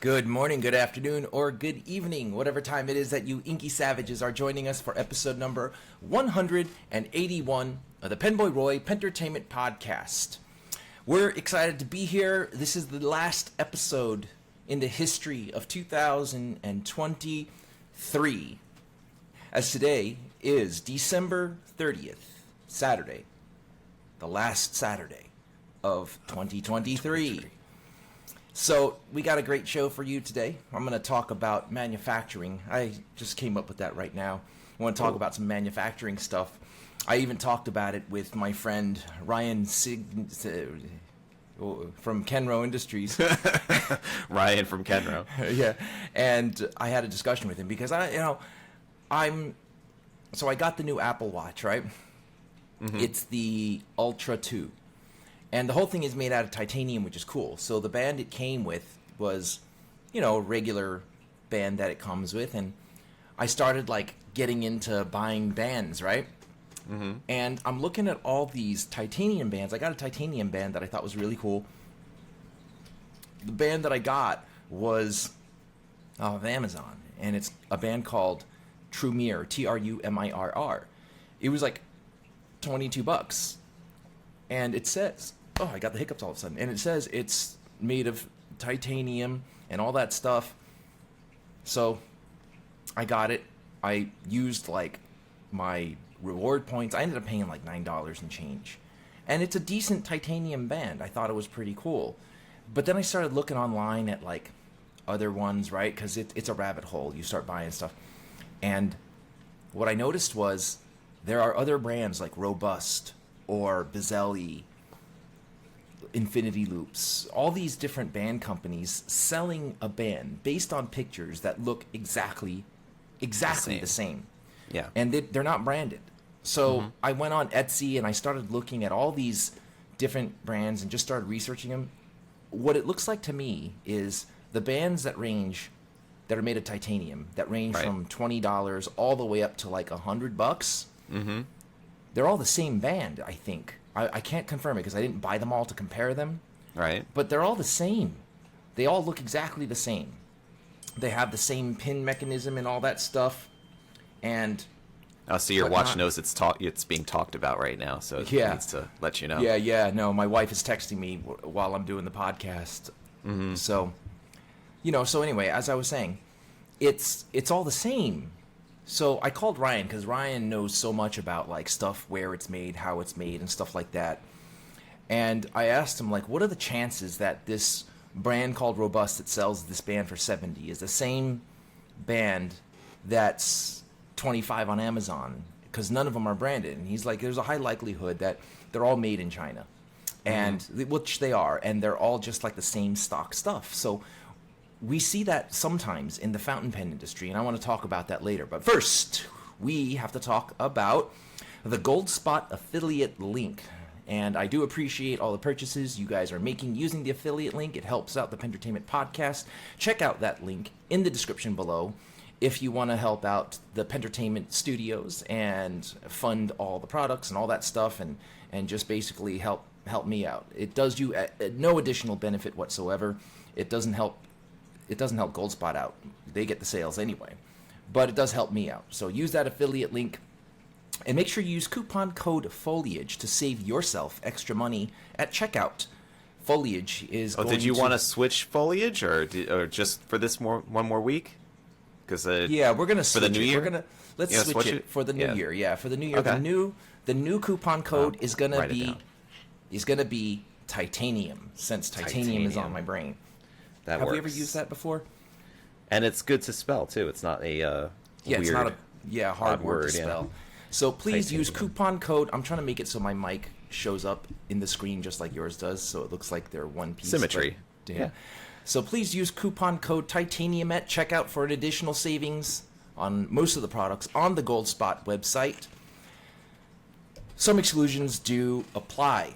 Good morning, good afternoon, or good evening, whatever time it is that you inky savages are joining us for episode number 181 of the PenBoyRoy Pentertainment Podcast. We're excited to be here. This is the last episode in the history of 2023, as today is December 30th, Saturday, the last Saturday of 2023. So we got a great show for you today. I'm going to talk about manufacturing. I just came up with that right now. I want to talk about some manufacturing stuff. I even talked about it with my friend Ryan from Kenro Industries. Ryan from Kenro. Yeah, and I had a discussion with him because I got the new Apple Watch, right? Mm-hmm. It's the Ultra 2. And the whole thing is made out of titanium, which is cool. So the band it came with was, a regular band that it comes with. And I started, getting into buying bands, right? Mm-hmm. And I'm looking at all these titanium bands. I got a titanium band that I thought was really cool. The band that I got was off of Amazon. And it's a band called Trumirror, Trumirr. It was $22. And it says... Oh, I got the hiccups all of a sudden. And it says it's made of titanium and all that stuff. So I got it. I used my reward points. I ended up paying $9 and change. And it's a decent titanium band. I thought it was pretty cool. But then I started looking online at other ones, right? Because it's a rabbit hole. You start buying stuff. And what I noticed was there are other brands like Robust or Bizelli, Infinity Loops, all these different band companies selling a band based on pictures that look exactly the same. Yeah. And they're not branded. So I went on Etsy and I started looking at all these different brands and just started researching them. What it looks like to me is the bands that are made of titanium, that range from $20 all the way up to $100. Mm-hmm. They're all the same band, I think. I can't confirm it because I didn't buy them all to compare them. Right. But they're all the same. They all look exactly the same. They have the same pin mechanism and all that stuff. And so your watch knows it's being talked about right now, so it needs to let you know. Yeah. No, my wife is texting me while I'm doing the podcast. Mm-hmm. So, so anyway, as I was saying, it's all the same. So I called Ryan because Ryan knows so much about stuff, where it's made, how it's made, and stuff like that. And I asked him what are the chances that this brand called Robust that sells this band for $70 is the same band that's $25 on Amazon? Because none of them are branded. And he's like, there's a high likelihood that they're all made in China, and which they are, and they're all just the same stock stuff. So we see that sometimes in the fountain pen industry, and I want to talk about that later. But first, we have to talk about the Goldspot affiliate link. And I do appreciate all the purchases you guys are making using the affiliate link. It helps out the Pentertainment Podcast. Check out that link in the description below if you want to help out the Pentertainment Studios and fund all the products and all that stuff, and just basically help me out. It does you no additional benefit whatsoever. It doesn't help Goldspot out. They get the sales anyway. But it does help me out. So use that affiliate link. And make sure you use coupon code FOLIAGE to save yourself extra money at checkout. Foliage is going to... did you want to switch Foliage or just for this one more week? Because we're going to switch for the new year? Let's switch it for the new year. Yeah, for the new year. Okay. The new coupon code is going to be titanium, since titanium is on my brain. Have we ever used that before? And it's good to spell too. It's not a weird, it's not a hard word to spell. Yeah. So please use coupon code. I'm trying to make it so my mic shows up in the screen just like yours does, so it looks like they're one piece. Symmetry. Yeah. So please use coupon code Titanium at checkout for an additional savings on most of the products on the Goldspot website. Some exclusions do apply.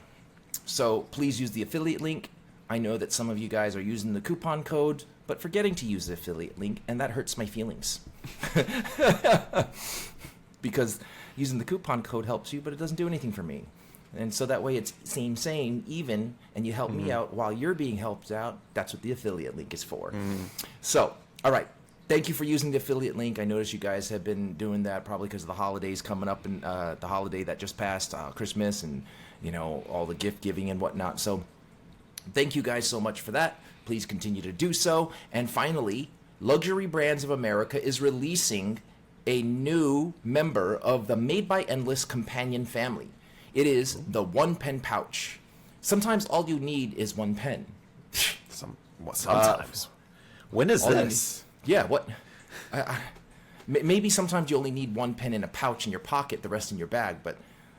So please use the affiliate link. I know that some of you guys are using the coupon code, but forgetting to use the affiliate link, and that hurts my feelings. Because using the coupon code helps you, but it doesn't do anything for me. And so that way it's same, even, and you help me out while you're being helped out. That's what the affiliate link is for. So, all right. Thank you for using the affiliate link. I noticed you guys have been doing that probably because of the holidays coming up, and the holiday that just passed, Christmas, and all the gift giving and whatnot. So thank you guys so much for that. Please continue to do so. And finally, Luxury Brands of America is releasing a new member of the Made by Endless companion family. It is the one pen pouch. Sometimes all you need is one pen. Sometimes. When is this? Yeah, what? Maybe sometimes you only need one pen in a pouch in your pocket, the rest in your bag, but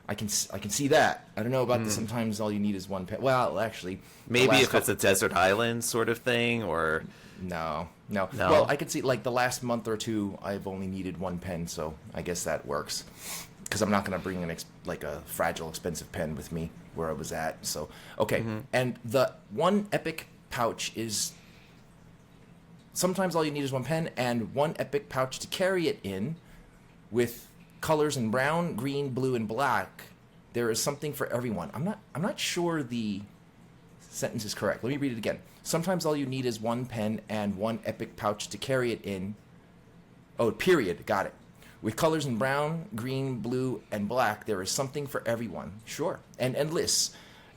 I can see that. I don't know about the sometimes all you need is one pen. Well, actually, maybe if it's a desert island sort of thing, or no. Well, I could see like the last month or two, I've only needed one pen, so I guess that works. Because I'm not going to bring like a fragile, expensive pen with me where I was at. So okay, and the one epic pouch is. Sometimes all you need is one pen and one epic pouch to carry it in with colors in brown, green, blue, and black. There is something for everyone. I'm not sure the sentence is correct. Let me read it again. Sometimes all you need is one pen and one epic pouch to carry it in. Oh, period. Got it. With colors in brown, green, blue, and black, there is something for everyone. Sure. And Endless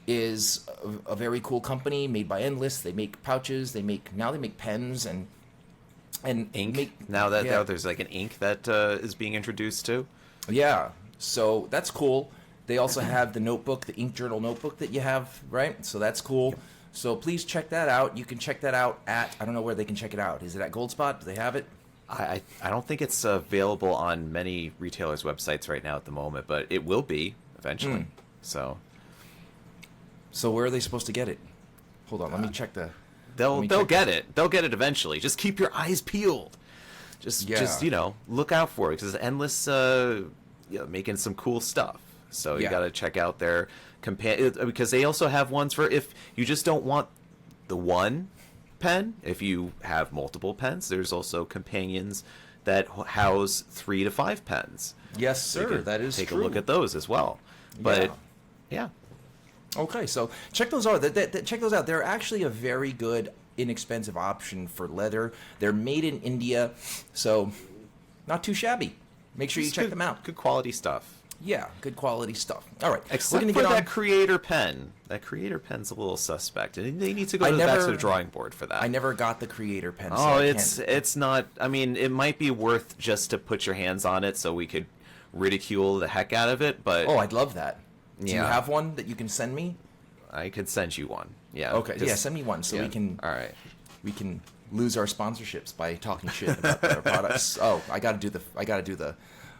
is a very cool company made by Endless. They make pouches. They make pens and ink. Now there's like an ink that is being introduced too. Yeah, so that's cool. They also have the notebook, the ink journal notebook that you have, right? So that's cool. Yep. So please check that out. You can check that out at, I don't know where they can check it out. Is it at Goldspot? Do they have it? I don't think it's available on many retailers' websites right now at the moment, but it will be eventually. So where are they supposed to get it? Hold on, let me check the. They'll get it. They'll get it eventually. Just keep your eyes peeled. Just look out for it because Endless, making some cool stuff. So you got to check out their because they also have ones for if you just don't want the one pen. If you have multiple pens, there's also companions that house 3 to 5 pens. Yes, sir. So that is take true. a look at those as well. But yeah. Okay, so check those out. Check those out. They're actually a very good, inexpensive option for leather. They're made in India, so not too shabby. Make sure you check them out. Good quality stuff. Yeah, good quality stuff. All right, except for that creator pen. That creator pen's a little suspect. They need to go back to the drawing board for that. I never got the creator pen. Oh, it's not. I mean, it might be worth just to put your hands on it so we could ridicule the heck out of it. But I'd love that. Do you have one that you can send me? I could send you one. Yeah. Okay. Send me one so we can. All right. We can lose our sponsorships by talking shit about our products. Oh, I got to do the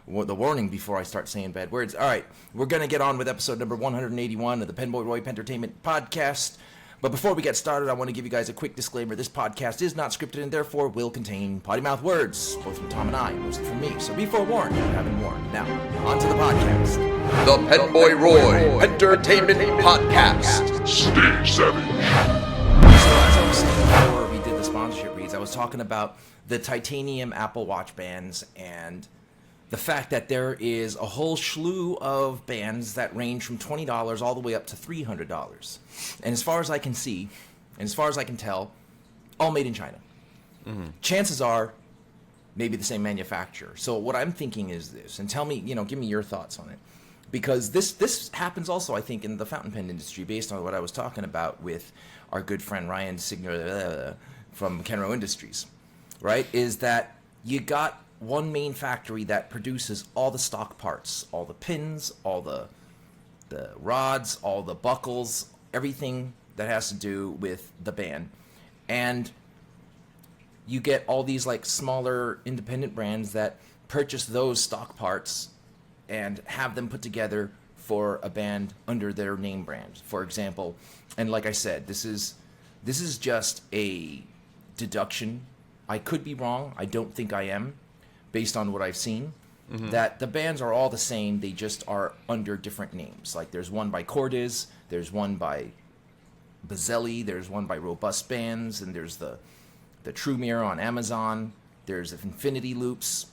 warning before I start saying bad words. All right, we're gonna get on with episode number 181 of the PenBoyRoy Pentertainment podcast. But before we get started, I want to give you guys a quick disclaimer. This podcast is not scripted and therefore will contain potty mouth words, both from Tom and I, mostly from me. So be forewarned, you have been warned. Now, on to the podcast. The PenBoyRoy Entertainment Podcast. Stay savage. So as I was saying before we did the sponsorship reads, I was talking about the titanium Apple Watch bands and the fact that there is a whole slew of bands that range from $20 all the way up to $300. And as far as I can see, and as far as I can tell, all made in China. Mm-hmm. Chances are maybe the same manufacturer. So what I'm thinking is this, and tell me, give me your thoughts on it. Because this happens also, I think, in the fountain pen industry, based on what I was talking about with our good friend Ryan Signer from Kenro Industries, right? Is that you got one main factory that produces all the stock parts, all the pins, all the rods, all the buckles, everything that has to do with the band. And you get all these like smaller independent brands that purchase those stock parts and have them put together for a band under their name brand, for example. And like I said, this is just a deduction. I could be wrong. I don't think I am. Based on what I've seen, that the bands are all the same. They just are under different names. Like there's one by Cordes, there's one by Bazzelli, there's one by Robust Bands, and there's the True Mirror on Amazon. There's Infinity Loops.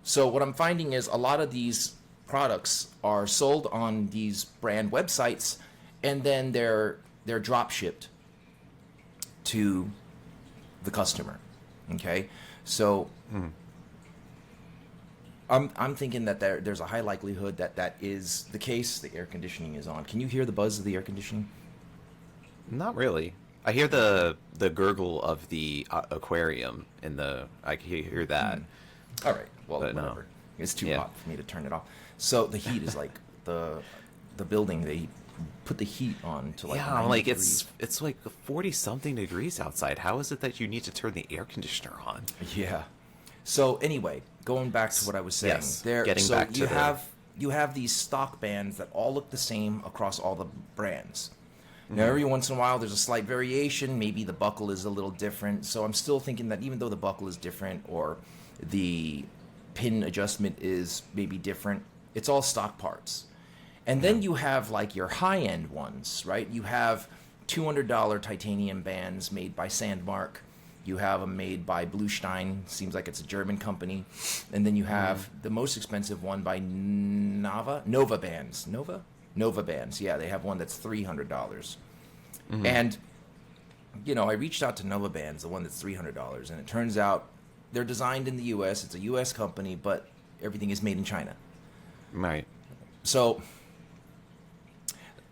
So what I'm finding is a lot of these products are sold on these brand websites, and then they're drop shipped to the customer. Okay, so I'm thinking that there's a high likelihood that is the case. The air conditioning is on. Can you hear the buzz of the air conditioning? Not really. I hear the gurgle of the aquarium in the. I can hear that. All right. Well, But whatever. no. It's too hot for me to turn it off. So the heat is like the building. They put the heat on to like 90 like degrees. it's like 40 something degrees outside. How is it that you need to turn the air conditioner on? Yeah. So anyway, going back to what I was saying, Yes, getting back to you have these stock bands that all look the same across all the brands. Now, every once in a while, there's a slight variation. Maybe the buckle is a little different. So I'm still thinking that even though the buckle is different or the pin adjustment is maybe different, it's all stock parts. And then you have like your high-end ones, right? You have $200 titanium bands made by Sandmark. You have them made by Bluestein. Seems like it's a German company. And then you have the most expensive one by Nova Bands. Nova Bands. Yeah, they have one that's $300. And, you know, I reached out to Nova Bands, the one that's $300. And it turns out they're designed in the U.S. It's a U.S. company, but everything is made in China. Right. So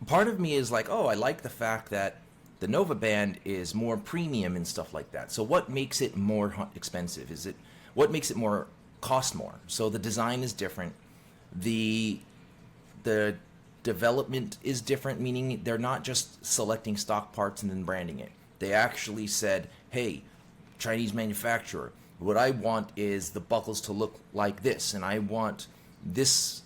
part of me is like, oh, I like the fact that the Nova Band is more premium and stuff like that. So what makes it more expensive? What makes it more cost more? So the design is different. The development is different, meaning they're not just selecting stock parts and then branding it. They actually said, hey, Chinese manufacturer, what I want is the buckles to look like this, and I want this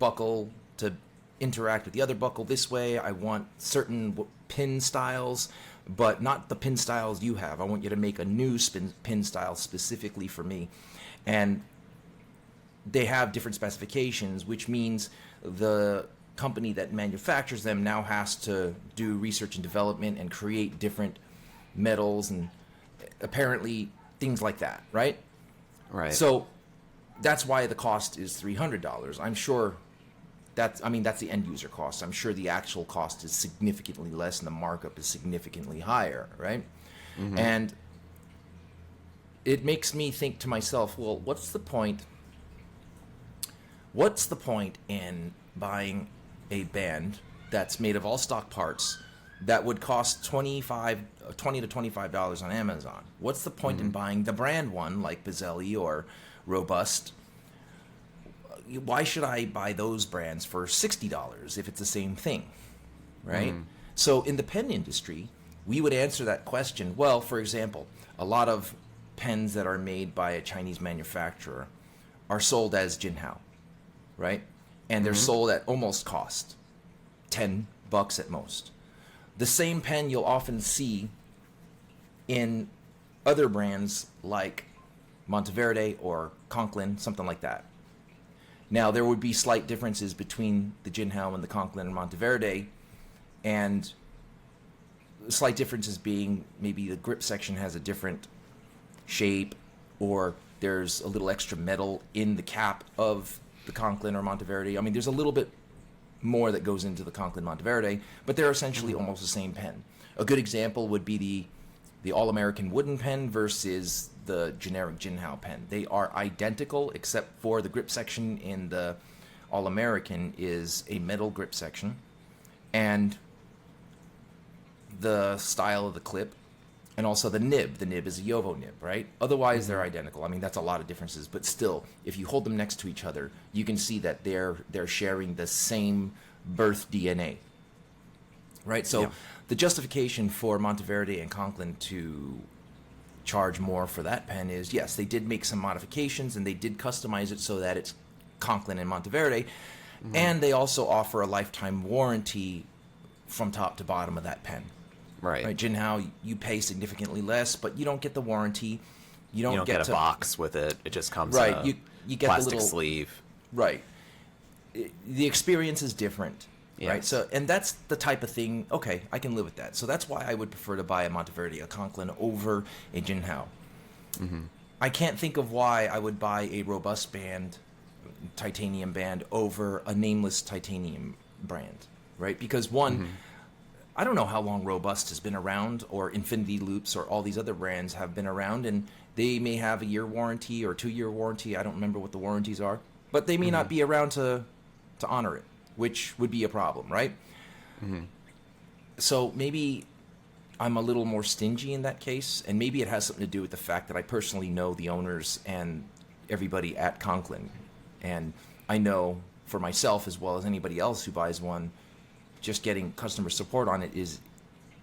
buckle to interact with the other buckle this way. I want certain pin styles, but not the pin styles you have. I want you to make a new pin style specifically for me. And they have different specifications, which means the company that manufactures them now has to do research and development and create different metals and apparently things like that, right? Right. So that's why the cost is $300. I'm sure that's the end user cost. I'm sure the actual cost is significantly less and the markup is significantly higher, right? And it makes me think to myself, well, what's the point in buying a band that's made of all stock parts that would cost $20 to $25 on Amazon? What's the point in buying the brand one like Bizzelli or Robust? Why should I buy those brands for $60 if it's the same thing, right? So in the pen industry, we would answer that question. Well, for example, a lot of pens that are made by a Chinese manufacturer are sold as Jinhao, right? And they're sold at almost cost, $10 at most. The same pen you'll often see in other brands like Monteverde or Conklin, something like that. Now, there would be slight differences between the Jinhao and the Conklin and Monteverde, and slight differences being maybe the grip section has a different shape, or there's a little extra metal in the cap of the Conklin or Monteverde. I mean, there's a little bit more that goes into the Conklin Monteverde, but they're essentially almost the same pen. A good example would be the All-American wooden pen versus the generic Jinhao pen. They are identical except for the grip section in the All-American is a metal grip section, and the style of the clip, and also the nib. The nib is a Yovo nib, right? Otherwise, they're identical. I mean, that's a lot of differences, but still, if you hold them next to each other, you can see that they're sharing the same birth DNA, right? So the justification for Monteverde and Conklin to charge more for that pen is, yes, they did make some modifications, and they did customize it so that it's Conklin and Monteverde, and they also offer a lifetime warranty from top to bottom of that pen. Right, Jinhao, you pay significantly less, but you don't get the warranty. You don't get a box with it. It just comes right. in You get plastic the little sleeve. Right. The experience is different. Yes. Right. So, and that's the type of thing. Okay, I can live with that. So that's why I would prefer to buy a Monteverde, a Conklin over a Jinhao. I can't think of why I would buy a Robust band titanium band over a nameless titanium brand, right? Because one, I don't know how long Robust has been around, or Infinity Loops, or all these other brands have been around, and they may have a year warranty or 2-year warranty. I don't remember what the warranties are, but they may not be around to honor it, which would be a problem, right? So maybe I'm a little more stingy in that case, and maybe it has something to do with the fact that I personally know the owners and everybody at Conklin, and I know for myself as well as anybody else who buys one, just getting customer support on it is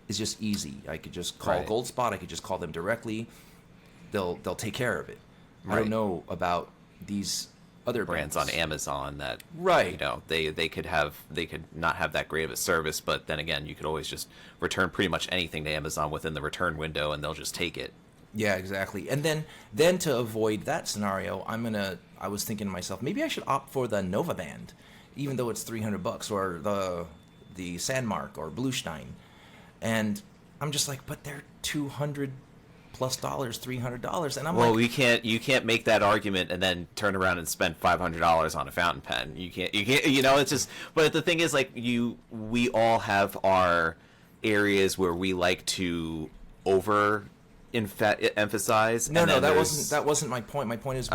just easy. I could just call Goldspot. I could just call them directly. They'll take care of it. I don't know about these other brands on Amazon that they could not have that great of a service, but then again, you could always just return pretty much anything to Amazon within the return window, and they'll just take it. Yeah, exactly. And then to avoid that scenario, I was thinking to myself, maybe I should opt for the Nova band, even though it's $300, or the Sandmark or Bluestein. And I'm just like, but they're $200+ $300, and I'm you can't make that argument and then turn around and spend $500 on a fountain pen. You can't, it's just, but the thing is, like, we all have our areas where we like to emphasize. No, that wasn't my point. My point is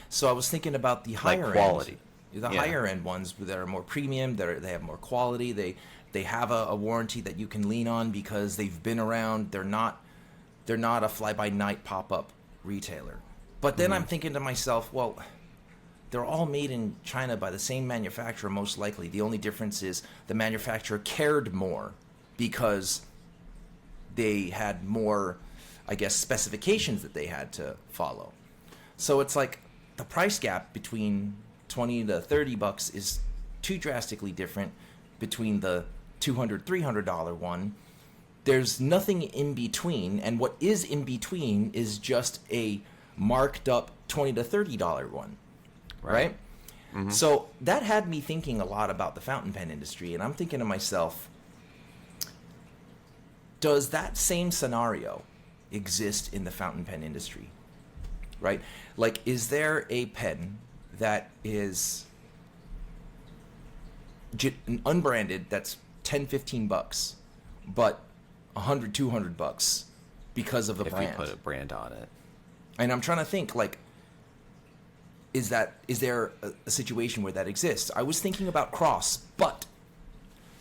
so I was thinking about the higher quality. The higher end ones that are more premium, they have more quality, they have a warranty that you can lean on because they've been around. They're not a fly-by-night pop-up retailer. But then I'm thinking to myself, well, they're all made in China by the same manufacturer, most likely. The only difference is the manufacturer cared more because they had more, I guess, specifications that they had to follow. So it's like the price gap between $20 to $30 is too drastically different between the $200, $300 one. There's nothing in between, and what is in between is just a marked up $20 to $30 one, right? So that had me thinking a lot about the fountain pen industry, and I'm thinking to myself, does that same scenario exist in the fountain pen industry, right? Like, is there a pen that is unbranded that's $10-15, but $100-200 because of the brand? If you put a brand on it. And I'm trying to think, like, is there a situation where that exists? I was thinking about Cross, but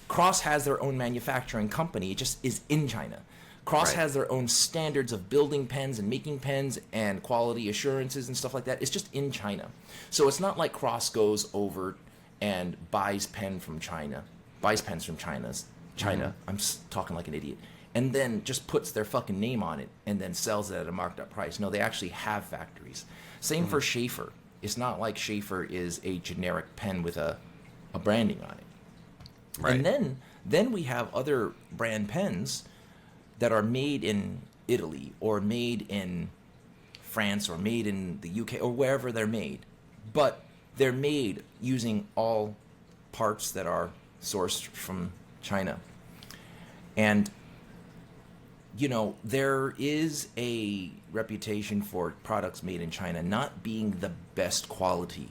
Cross has their own manufacturing company. It just is in China. Cross has their own standards of building pens and making pens and quality assurances and stuff like that. It's just in China. So it's not like Cross goes over and buys pens from China. I'm talking like an idiot. And then just puts their fucking name on it and then sells it at a marked up price. No, they actually have factories. Same for Schaefer. It's not like Schaefer is a generic pen with a branding on it. Right. And then we have other brand pens that are made in Italy or made in France or made in the UK or wherever they're made. But they're made using all parts that are sourced from China. And there is a reputation for products made in China not being the best quality.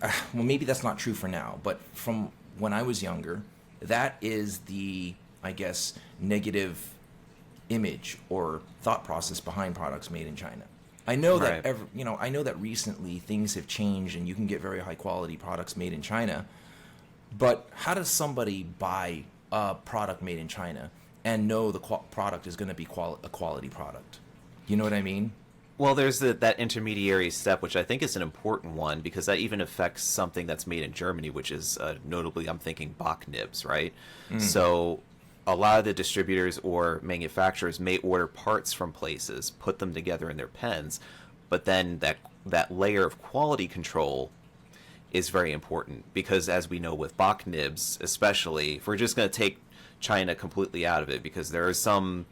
Well, maybe that's not true for now, but from when I was younger, that is the, I guess, negative image or thought process behind products made in China. I know that I know that recently things have changed and you can get very high quality products made in China. But how does somebody buy a product made in China and know the product is going to be a quality product? You know what I mean? Well, there's that intermediary step, which I think is an important one, because that even affects something that's made in Germany, which is notably, I'm thinking, Bach nibs, right? So a lot of the distributors or manufacturers may order parts from places, put them together in their pens, but then that layer of quality control is very important, because as we know with Bach nibs, especially, if we're just going to take China completely out of it, because there's some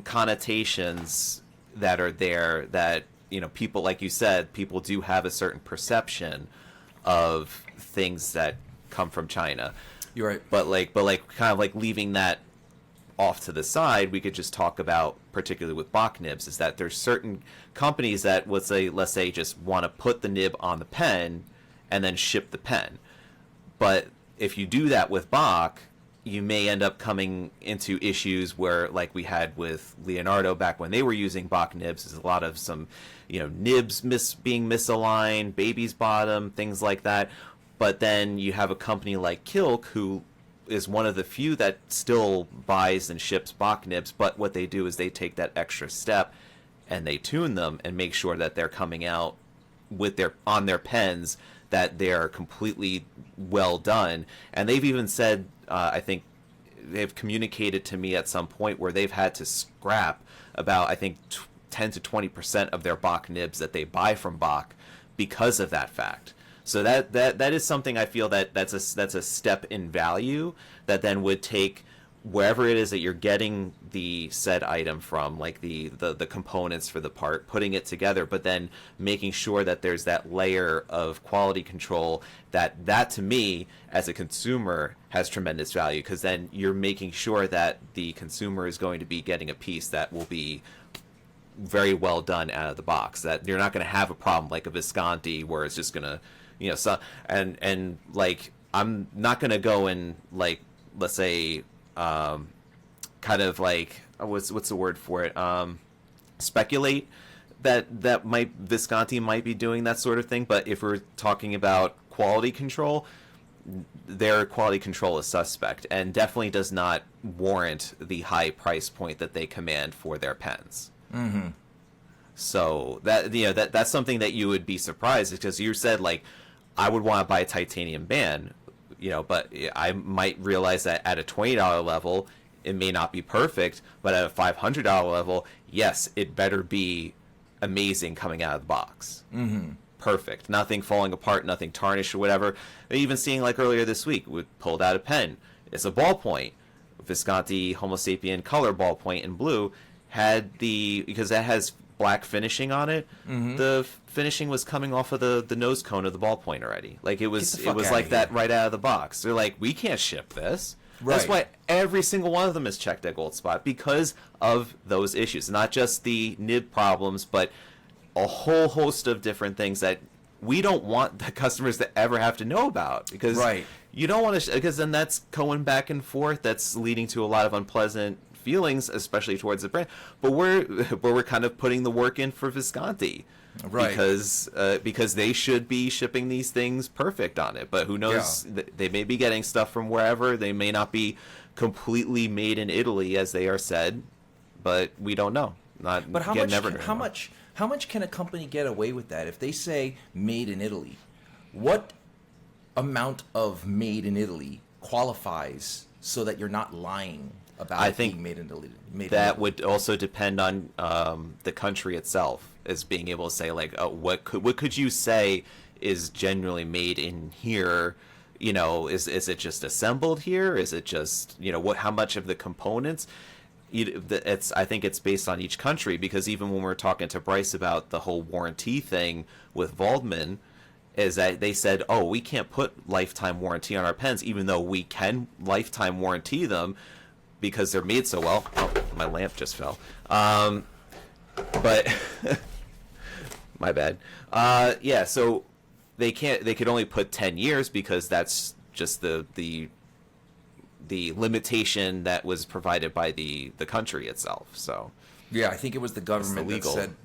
connotations that are there that, people, like you said, people do have a certain perception of things that come from China. You're right. But kind of like leaving that off to the side, we could just talk about, particularly with Bock nibs, is that there's certain companies that let's say just want to put the nib on the pen and then ship the pen. But if you do that with Bock, you may end up coming into issues where, like we had with Leonardo back when they were using Bock nibs, there's a lot of some, nibs being misaligned, baby's bottom, things like that. But then you have a company like Kilk, who is one of the few that still buys and ships Bock nibs, but what they do is they take that extra step and they tune them and make sure that they're coming out with on their pens, that they're completely well done. And they've even said, I think they've communicated to me at some point where they've had to scrap about, I think, 10 to 20% of their Bock nibs that they buy from Bock because of that fact. So that is something I feel that's a step in value that then would take wherever it is that you're getting the said item from, like the components for the part, putting it together, but then making sure that there's that layer of quality control that to me as a consumer has tremendous value, because then you're making sure that the consumer is going to be getting a piece that will be very well done out of the box, that you're not going to have a problem like a Visconti where it's just going to, so and like I'm not going to go and, like, let's say kind of like what's the word for it, speculate that Visconti might be doing that sort of thing. But if we're talking about quality control, their quality control is suspect and definitely does not warrant the high price point that they command for their pens. Mm-hmm. So that's something that you would be surprised, because you said, like, I would want to buy a titanium band, but I might realize that at a $20 level, it may not be perfect, but at a $500 level, yes, it better be amazing coming out of the box. Mm-hmm. Perfect. Nothing falling apart, nothing tarnished or whatever. Even seeing, like, earlier this week, we pulled out a pen. It's a ballpoint. Visconti Homo Sapien color ballpoint in blue because that has black finishing on it. Mm-hmm. The finishing was coming off of the nose cone of the ballpoint already. Like, it was like that right out of the box. They're like, we can't ship this. Right. That's why every single one of them is checked at Goldspot, because of those issues. Not just the nib problems, but a whole host of different things that we don't want the customers to ever have to know about, because you don't want to, because then that's going back and forth. That's leading to a lot of unpleasant feelings, especially towards the brand. But we're kind of putting the work in for Visconti, right? Because they should be shipping these things perfect on it. But who knows? Yeah. They may be getting stuff from wherever. They may not be completely made in Italy, as they are said. But we don't know. But how much can a company get away with that if they say made in Italy? What amount of made in Italy qualifies so that you're not lying about being made in Italy? That would also depend on the country itself, as being able to say, like, what could you say is genuinely made in here? Is it just assembled here? Is it just how much of the components? I think it's based on each country, because even when we were talking to Bryce about the whole warranty thing with Waldman, is that they said, we can't put lifetime warranty on our pens, even though we can lifetime warranty them because they're made so well. Oh, my lamp just fell. But my bad. So they could only put 10 years because that's just the limitation that was provided by the country itself. So yeah, I think it was the government that said,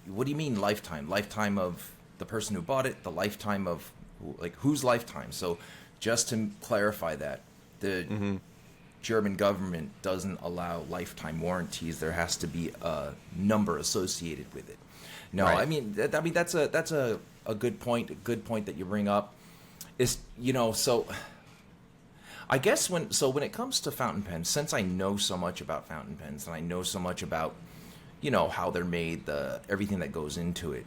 what do you mean lifetime? Lifetime of the person who bought it, the lifetime of, like, whose lifetime? So just to clarify that, the German government doesn't allow lifetime warranties. There has to be a number associated with it. No, right. I mean that's a good point. A good point that you bring up is, so I guess when it comes to fountain pens, since I know so much about fountain pens and I know so much about, how they're made, everything that goes into it,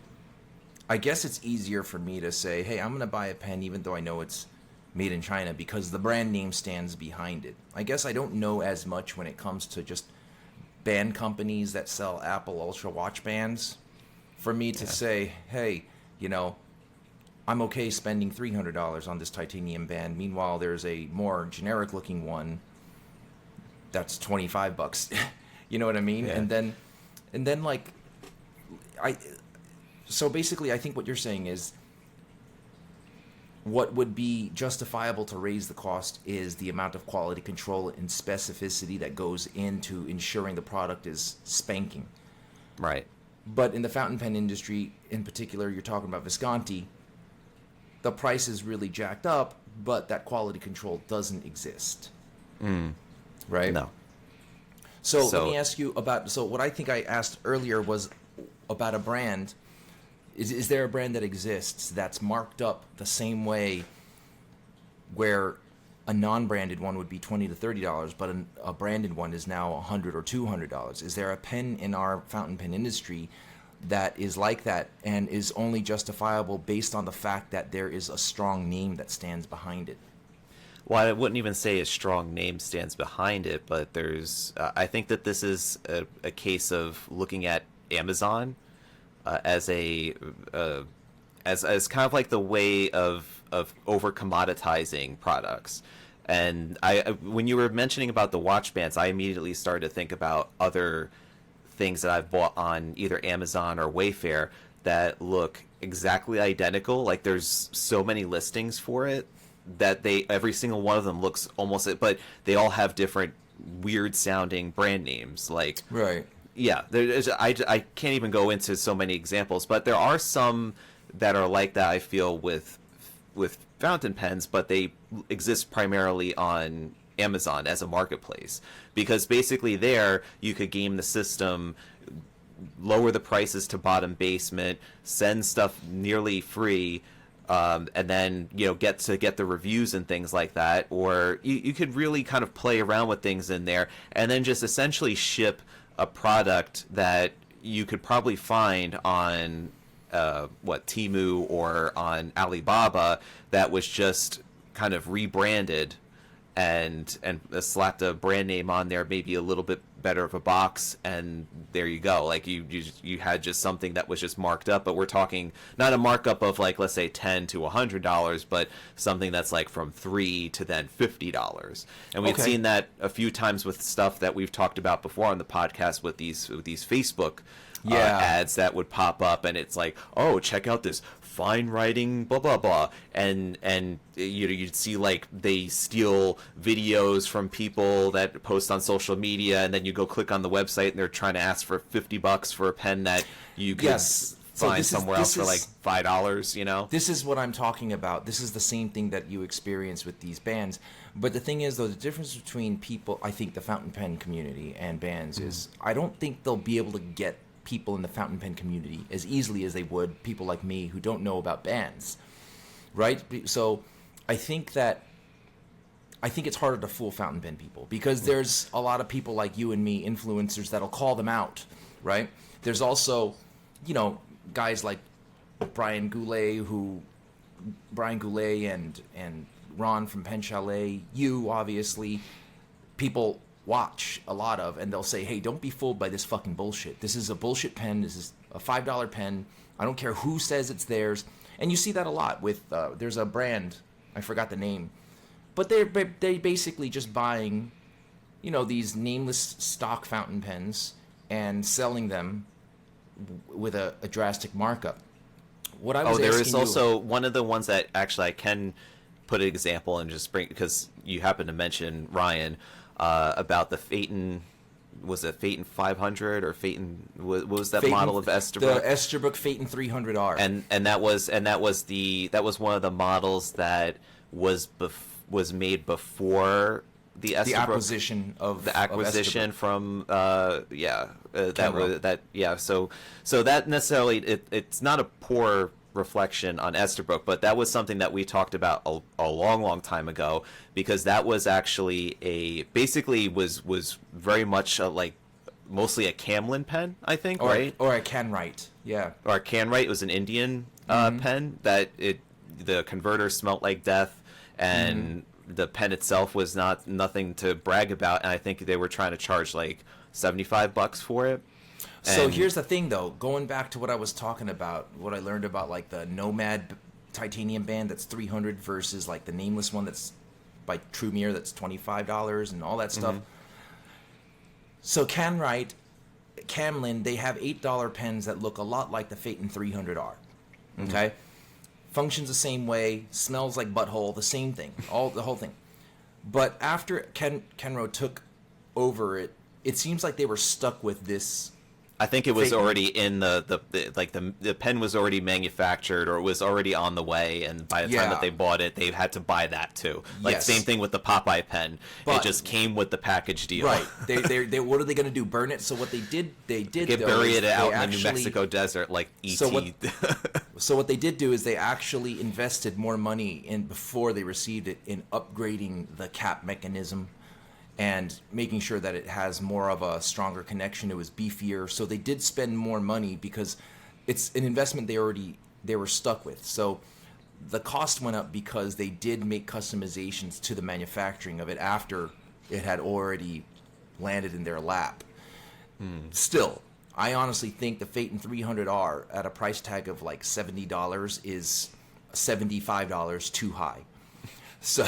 I guess it's easier for me to say, hey, I'm going to buy a pen even though I know it's made in China, because the brand name stands behind it. I guess I don't know as much when it comes to just band companies that sell Apple Ultra watch bands. For me to say, hey, I'm okay spending $300 on this titanium band. Meanwhile, there's a more generic looking one that's $25. You know what I mean? Yeah. And then like so basically I think what you're saying is what would be justifiable to raise the cost is the amount of quality control and specificity that goes into ensuring the product is spanking. Right. But in the fountain pen industry, in particular, you're talking about Visconti, the price is really jacked up, but that quality control doesn't exist. Right? No. So let me ask you about, so what I think I asked earlier was about a brand. Is there a brand that exists that's marked up the same way where a non-branded one would be $20 to $30, but a branded one is now $100 or $200? Is there a pen in our fountain pen industry that is like that and is only justifiable based on the fact that there is a strong name that stands behind it? Well, I wouldn't even say a strong name stands behind it, but there's. I think that this is a case of looking at Amazon as a as kind of like the way of over commoditizing products. And when you were mentioning about the watch bands, I immediately started to think about other things that I've bought on either Amazon or Wayfair that look exactly identical. Like there's so many listings for it that every single one of them looks almost, but they all have different weird sounding brand names. Like, right. Yeah, I can't even go into so many examples, but there are some that are like that, I feel, with fountain pens, but they exist primarily on Amazon as a marketplace, because basically there you could game the system, lower the prices to bottom basement, send stuff nearly free, and then get the reviews and things like that, or you could really kind of play around with things in there, and then just essentially ship a product that you could probably find on Temu or on Alibaba that was just kind of rebranded and slapped a brand name on there, maybe a little bit better of a box, and there you go. Like you had just something that was just marked up, but we're talking not a markup of like, let's say $10 to $100, but something that's like from $3 to then $50. And we've seen that a few times with stuff that we've talked about before on the podcast with these Facebook ads that would pop up, and it's like, oh, check out this fine writing blah blah blah, and you'd see like they steal videos from people that post on social media, and then you go click on the website and they're trying to ask for $50 for a pen that you could find somewhere else for like $5. This is what I'm talking about. This is the same thing that you experience with these bands. But the thing is, though, the difference between people, I think the fountain pen community and bands is, I don't think they'll be able to get people in the fountain pen community as easily as they would people like me who don't know about bands, right? So I think it's harder to fool fountain pen people because there's a lot of people like you and me, influencers, that'll call them out, right? There's also, guys like Brian Goulet and Ron from Pen Chalet, you obviously, people watch a lot of, and they'll say, hey, don't be fooled by this fucking bullshit. This is a bullshit pen. This is a $5 pen. I don't care who says it's theirs. And you see that a lot with, there's a brand, I forgot the name, but they basically just buying, these nameless stock fountain pens and selling them with a drastic markup. What I was there is also one of the ones that actually I can put an example and just bring, because you happen to mention Ryan, about the Phaeton, was it Phaeton 500 or Phaeton? What was that model of Esterbrook? The Esterbrook Phaeton 300R. And that was one of the models that was made before the Esterbrook, the acquisition from So that necessarily it's not a poor reflection on Esterbrook, but that was something that we talked about a long time ago, because that was actually basically was very much mostly a Camlin pen, I think, right? Or a Canwright, yeah. Or a Canwright. It was an Indian pen that the converter smelt like death, and the pen itself was nothing to brag about, and I think they were trying to charge like $75 for it. So here's the thing, though. Going back to what I was talking about, what I learned about like the Nomad titanium band that's $300 versus like the nameless one that's by Trumere that's $25 and all that stuff. So Camlin, they have $8 pens that look a lot like the Phaeton 300R. Okay? Functions the same way, smells like butthole, the same thing, the whole thing. But after Kenro took over it, it seems like they were stuck with this. I think it was already in the pen was already manufactured or was already on the way, and by the time that they bought it, they had to buy that too. Like same thing with the Popeye pen. It just came with the package deal. Right. They what are they going to do? Burn it? So what they did bury it out in the New Mexico desert like E.T. So what they did do is they actually invested more money before they received it in upgrading the cap mechanism and making sure that it has more of a stronger connection. It was beefier. So they did spend more money because it's an investment they were stuck with. So the cost went up because they did make customizations to the manufacturing of it after it had already landed in their lap. Still, I honestly think the Phaeton 300R at a price tag of like $70 is $75 too high. So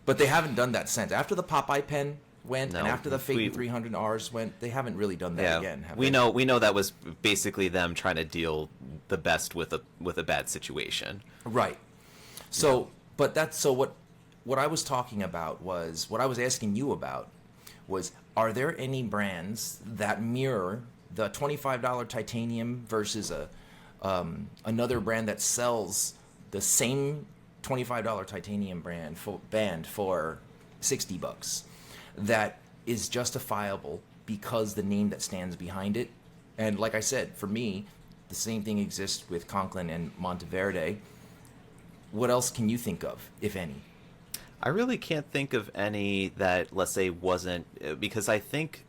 but they haven't done that since. After the Popeye pen went and after the Phaeton 300Rs went, they haven't really done that again. We know that was basically them trying to deal the best with a bad situation. Right. So, but what I was talking about was what I was asking you about was, are there any brands that mirror the $25 titanium versus another brand that sells the same $25 titanium band for $60 that is justifiable because the name that stands behind it? And like I said, for me, the same thing exists with Conklin and Monteverde. What else can you think of, if any? I really can't think of any that, let's say, wasn't, because I think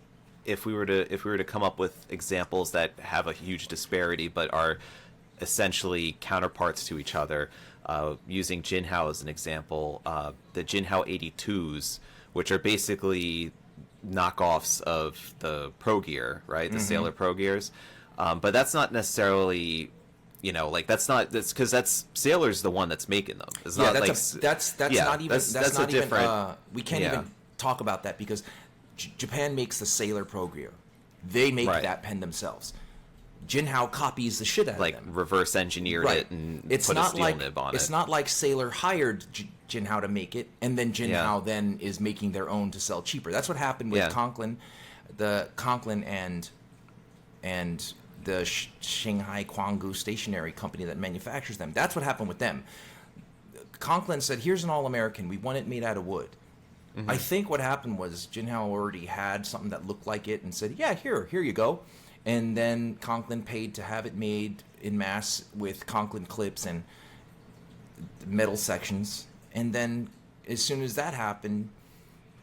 if we were to come up with examples that have a huge disparity but are essentially counterparts to each other, using Jinhao as an example, the Jinhao 82s, which are basically knockoffs of the Pro Gear, right? The Sailor Pro Gears. But that's not necessarily, that's because Sailor's the one that's making them. It's not that's not even we can't even talk about that because Japan makes the Sailor Pro Gear. They make that pen themselves. Jinhao copies the shit out of them. Reverse engineered it and put a steel nib on it. It's not like Sailor hired Jinhao to make it, and then Jinhao then is making their own to sell cheaper. That's what happened with Conklin, the Conklin and the Shanghai Quangu stationery company that manufactures them. That's what happened with them. Conklin said, here's an all-American. We want it made out of wood. I think what happened was Jinhao already had something that looked like it and said, yeah, here you go. And then Conklin paid to have it made in mass with Conklin clips and metal sections. And then as soon as that happened,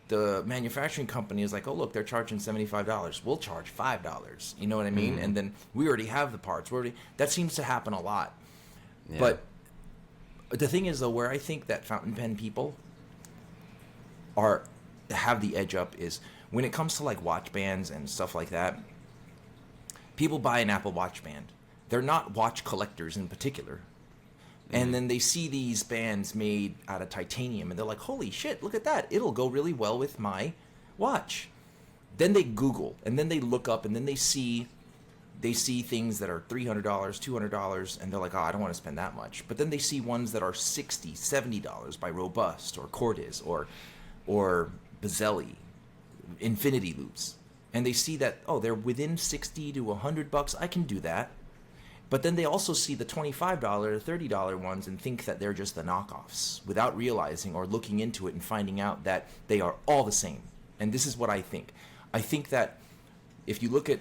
the manufacturing company is like, oh, look, they're charging $75. We'll charge $5. You know what I mean? And then we already have the parts. That seems to happen a lot. Yeah. But the thing is, though, where I think that fountain pen people have the edge up is when it comes to like watch bands and stuff like that. People buy an Apple Watch band. They're not watch collectors in particular. And then they see these bands made out of titanium, and they're like, holy shit, look at that. It'll go really well with my watch. Then they Google, and then they look up, and then they see things that are $300, $200, and they're like, oh, I don't want to spend that much. But then they see ones that are $60, $70 by Robust or Cordes or Bazzelli, Infinity Loops. And they see that, oh, they're within $60 to $100. I can do that. But then they also see the $25 or $30 ones and think that they're just the knockoffs without realizing or looking into it and finding out that they are all the same. And this is what I think. I think that if you look at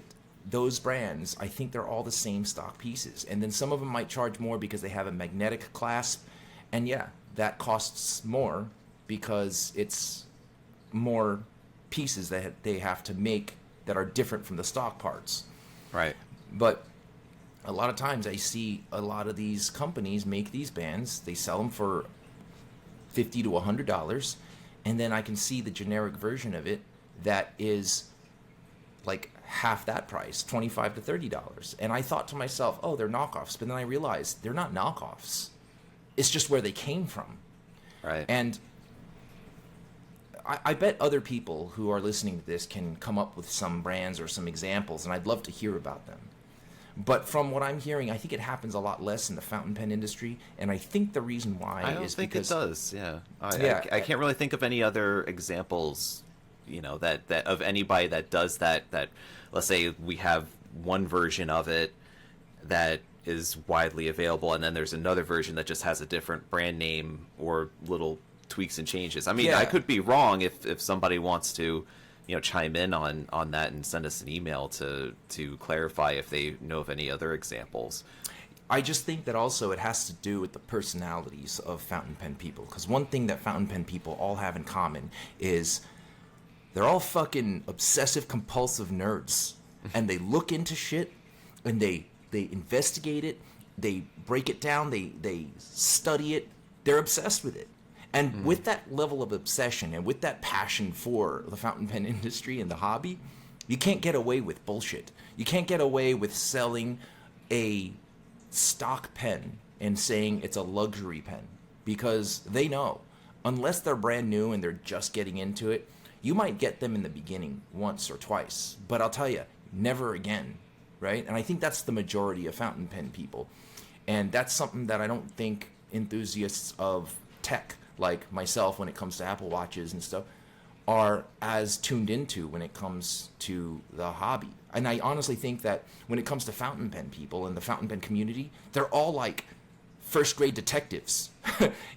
those brands, I think they're all the same stock pieces. And then some of them might charge more because they have a magnetic clasp. And yeah, that costs more because it's more pieces that they have to make that are different from the stock parts. Right. But a lot of times I see a lot of these companies make these bands, they sell them for $50 to $100, and then I can see the generic version of it that is like half that price, $25 to $30. And I thought to myself, oh, they're knockoffs. But then I realized they're not knockoffs. It's just where they came from. Right. And I bet other people who are listening to this can come up with some brands or some examples, and I'd love to hear about them. But from what I'm hearing, I think it happens a lot less in the fountain pen industry, and I think the reason why I don't is think because it does. Yeah, I can't really think of any other examples, that of anybody that does that. That, let's say we have one version of it that is widely available, and then there's another version that just has a different brand name or little tweaks and changes. I mean, I could be wrong if somebody wants to chime in on that and send us an email to clarify if they know of any other examples. I just think that also it has to do with the personalities of fountain pen people, because one thing that fountain pen people all have in common is they're all fucking obsessive compulsive nerds, and they look into shit and they investigate it, they break it down, they study it, they're obsessed with it. And with that level of obsession and with that passion for the fountain pen industry and the hobby, you can't get away with bullshit. You can't get away with selling a stock pen and saying it's a luxury pen, because they know, unless they're brand new and they're just getting into it, you might get them in the beginning once or twice, but I'll tell you, never again, right? And I think that's the majority of fountain pen people. And that's something that I don't think enthusiasts of tech like myself, when it comes to Apple Watches and stuff, are as tuned into when it comes to the hobby. And I honestly think that when it comes to fountain pen people and the fountain pen community, they're all like first grade detectives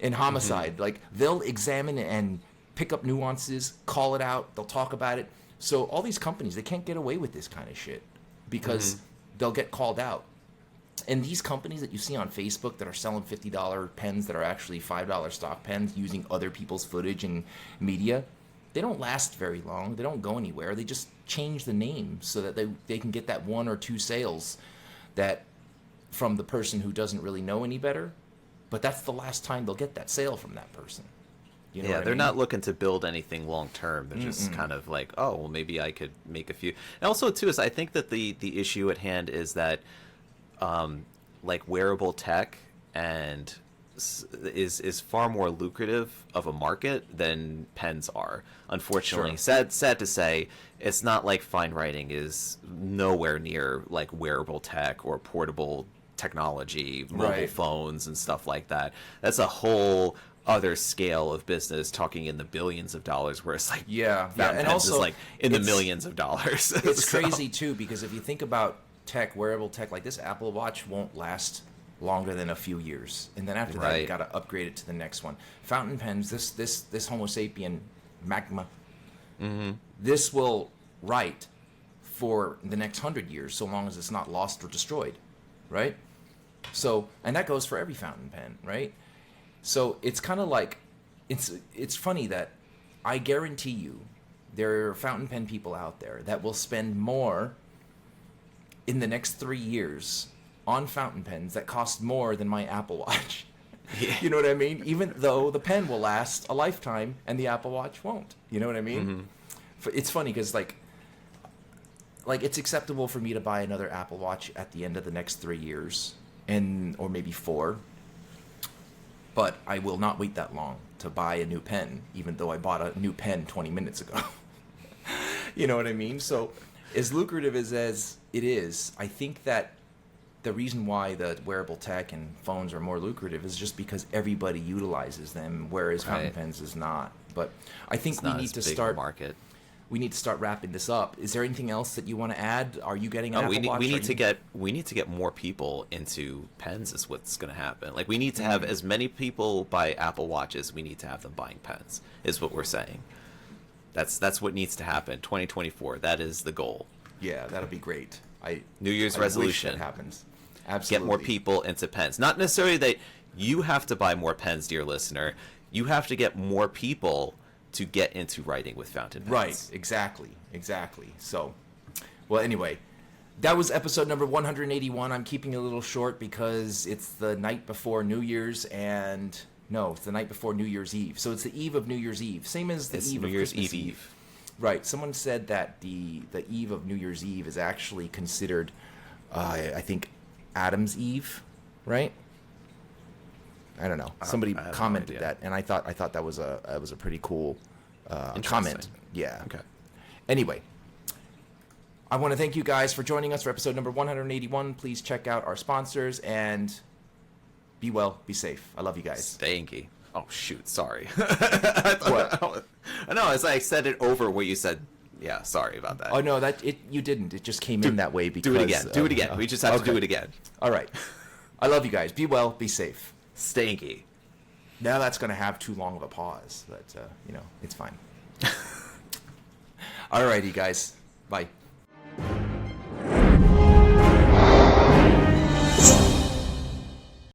in homicide. Like, they'll examine and pick up nuances, call it out, they'll talk about it. So all these companies, they can't get away with this kind of shit because they'll get called out. And these companies that you see on Facebook that are selling $50 pens that are actually $5 stock pens using other people's footage and media, they don't last very long. They don't go anywhere. They just change the name so that they can get that one or two sales that from the person who doesn't really know any better. But that's the last time they'll get that sale from that person. You know what I they're mean? not looking to build anything long term. They're just kind of like, oh, well, maybe I could make a few. And also, too, is I think that the issue at hand is that like wearable tech and is far more lucrative of a market than pens are. Unfortunately, sad to say, it's not like fine writing is nowhere near like wearable tech or portable technology, mobile phones and stuff like that. That's a whole other scale of business, talking in the billions of dollars, where it's like and also is like in the millions of dollars. It's crazy too, because if you think about tech, wearable tech like this Apple Watch won't last longer than a few years, and then after that you got to upgrade it to the next one. Fountain pens, this Homo sapien magma, this will write for the next 100 years, so long as it's not lost or destroyed, right? So, and that goes for every fountain pen, right? So it's kind of like, it's funny that I guarantee you there are fountain pen people out there that will spend more in the next 3 years on fountain pens that cost more than my Apple Watch. Yeah. You know what I mean? Even though the pen will last a lifetime and the Apple Watch won't. You know what I mean? It's funny because like it's acceptable for me to buy another Apple Watch at the end of the next 3 years, or maybe 4. But I will not wait that long to buy a new pen, even though I bought a new pen 20 minutes ago. You know what I mean? So as lucrative as it is, I think that the reason why the wearable tech and phones are more lucrative is just because everybody utilizes them, whereas fountain pens is not. But I think we need to start market. We need to start wrapping this up. Is there anything else that you want to add? Are you getting an Apple Watch? We need to get more people into pens. Is what's going to happen. Like, we need to have as many people buy Apple Watches. We need to have them buying pens. Is what we're saying. That's what needs to happen. 2024. That is the goal. Yeah, that'll be great. New Year's resolution. Wish that happens. Absolutely. Get more people into pens. Not necessarily that you have to buy more pens, dear listener. You have to get more people to get into writing with fountain pens. Right, exactly. So, well, anyway, that was episode number 181. I'm keeping it a little short because it's the night before New Year's, it's the night before New Year's Eve. So it's the eve of New Year's Eve, same as the eve of Christmas Eve. Right. Someone said that the eve of New Year's Eve is actually considered, I think, Adam's Eve, right? I don't know. Somebody commented that, and I thought that was a pretty cool comment. Yeah. Okay. Anyway, I want to thank you guys for joining us for episode number 181. Please check out our sponsors and be well, be safe. I love you guys. Stanky. Oh, shoot. Sorry. What? No, as I said it over what you said. Yeah, sorry about that. Oh, no, you didn't. It just came in that way because... Do it again. Do it again. We just have to do it again. All right. I love you guys. Be well, be safe. Stanky. Now that's going to have too long of a pause, but, it's fine. All righty, guys. Bye.